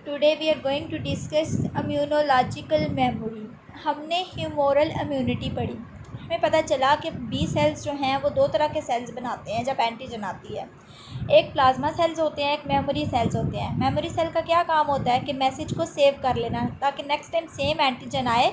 Today we are going to discuss immunological memory. हमने humoral immunity पढ़ी। हमें पता चला कि बी सेल्स जो हैं वो दो तरह के सेल्स बनाते हैं जब एंटीजन आती है। एक प्लाज्मा सेल्स होते हैं, एक मेमोरी सेल्स होते हैं। मेमोरी सेल का क्या काम होता है कि मैसेज को सेव कर लेना ताकि नेक्स्ट टाइम सेम एंटीजन आए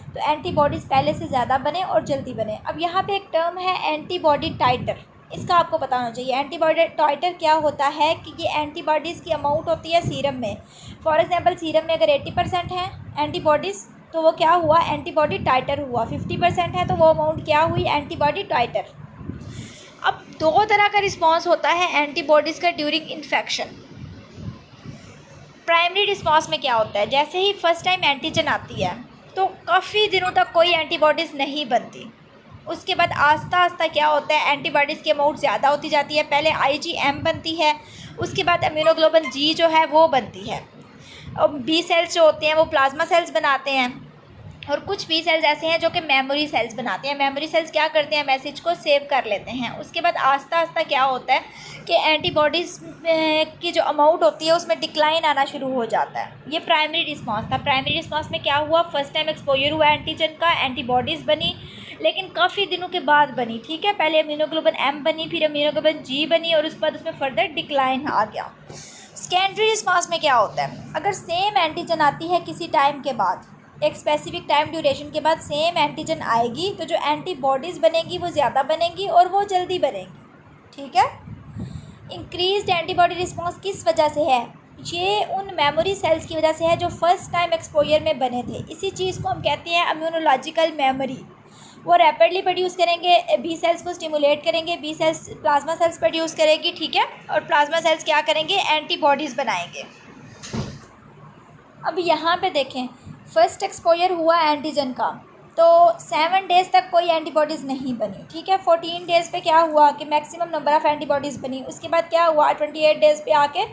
तो एंटीबॉडीज़ पहले से ज़्यादा बने और जल्दी बने। अब यहाँ पे एक टर्म है एंटीबॉडी टाइटर, इसका आपको पता होना चाहिए। एंटीबॉडी टाइटर क्या होता है कि ये एंटीबॉडीज़ की अमाउंट होती है सीरम में। फॉर एग्जांपल सीरम में अगर 80% है एंटीबॉडीज़ तो वो क्या हुआ, एंटीबॉडी टाइटर हुआ। 50% है तो वो अमाउंट क्या हुई, एंटीबॉडी टाइटर। अब दो तरह का रिस्पॉन्स होता है एंटीबॉडीज़ का ड्यूरिंग इन्फेक्शन। प्राइमरी रिस्पॉन्स में क्या होता है, जैसे ही फर्स्ट टाइम एंटीजन आती है तो काफ़ी दिनों तक कोई एंटीबॉडीज़ नहीं बनती। उसके बाद आस्ता आस्ता क्या होता है, एंटीबॉडीज़ की अमाउंट ज़्यादा होती जाती है। पहले IgM बनती है, उसके बाद इम्यूनोग्लोबुलिन G जो है वो बनती है। और बी सेल्स जो होते हैं वो प्लाज्मा सेल्स बनाते हैं, और कुछ बी सेल्स ऐसे हैं जो कि मेमोरी सेल्स बनाते हैं। मेमोरी सेल्स क्या करते हैं, मैसेज को सेव कर लेते हैं। उसके बाद आस्ता आस्ता क्या होता है कि एंटीबॉडीज़ की जो अमाउंट होती है उसमें डिक्लाइन आना शुरू हो जाता है। ये प्राइमरी रिस्पॉन्स था। प्राइमरी रिस्पॉन्स में क्या हुआ, फर्स्ट टाइम एक्सपोजर हुआ एंटीजन का, एंटीबॉडीज़ बनी, लेकिन काफ़ी दिनों के बाद बनी। ठीक है, पहले इम्यूनोग्लोबुलिन M बनी, फिर इम्यूनोग्लोबुलिन G बनी, और उसके बाद उसमें फर्दर डिक्लाइन आ गया। सेकेंडरी रिस्पॉन्स में क्या होता है, अगर सेम एंटीजन आती है किसी टाइम के बाद, एक स्पेसिफिक टाइम ड्यूरेशन के बाद सेम एंटीजन आएगी तो जो एंटीबॉडीज़ बनेगी वो ज़्यादा बनेंगी और वो जल्दी बनेगी। ठीक है, इंक्रीज्ड एंटीबॉडी रिस्पॉन्स किस वजह से है, ये उन मेमोरी सेल्स की वजह से है जो फर्स्ट टाइम एक्सपोजर में बने थे। इसी चीज़ को हम कहते हैं इम्यूनोलॉजिकल मेमोरी। वो रैपिडली प्रोड्यूस करेंगे, बी सेल्स को स्टिमुलेट करेंगे, B cells plasma cells produce करेगी। ठीक है, और प्लाज्मा सेल्स क्या करेंगे, एंटीबॉडीज़ बनाएंगे। अब यहाँ पे देखें, फर्स्ट एक्सपोजर हुआ एंटीजन का तो 7 डेज़ तक कोई एंटीबॉडीज़ नहीं बनी। ठीक है, 14 डेज़ पे क्या हुआ कि मैक्सिमम नंबर ऑफ़ एंटीबॉडीज़ बनी। उसके बाद क्या हुआ, 28 डेज़ पे आके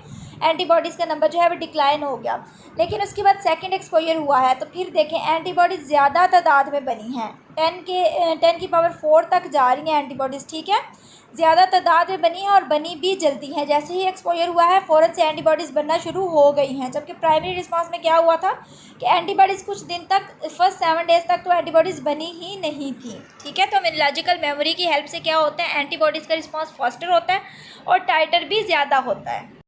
एंटीबॉडीज़ का नंबर जो है वो डिक्लाइन हो गया। लेकिन उसके बाद सेकंड एक्सपोजर हुआ है तो फिर देखें एंटीबॉडीज़ ज़्यादा तादाद में बनी हैं, 10 की पावर 4 तक जा रही हैं एंटीबॉडीज़। ठीक है, ज़्यादा तादाद में बनी है और बनी भी जल्दी है। जैसे ही एक्सपोजर हुआ है फ़ौरन से एंटीबॉडीज़ बनना शुरू हो गई हैं। जबकि प्राइमरी रिस्पांस में क्या हुआ था कि एंटीबॉडीज़ कुछ दिन तक, फर्स्ट 7 डेज़ तक तो एंटीबॉडीज़ बनी ही नहीं थी। ठीक है, तो इम्यूनोलॉजिकल मेमोरी की हेल्प से क्या होता है, एंटीबॉडीज़ का रिस्पॉन्स फास्टर होता है और टाइटर भी ज़्यादा होता है।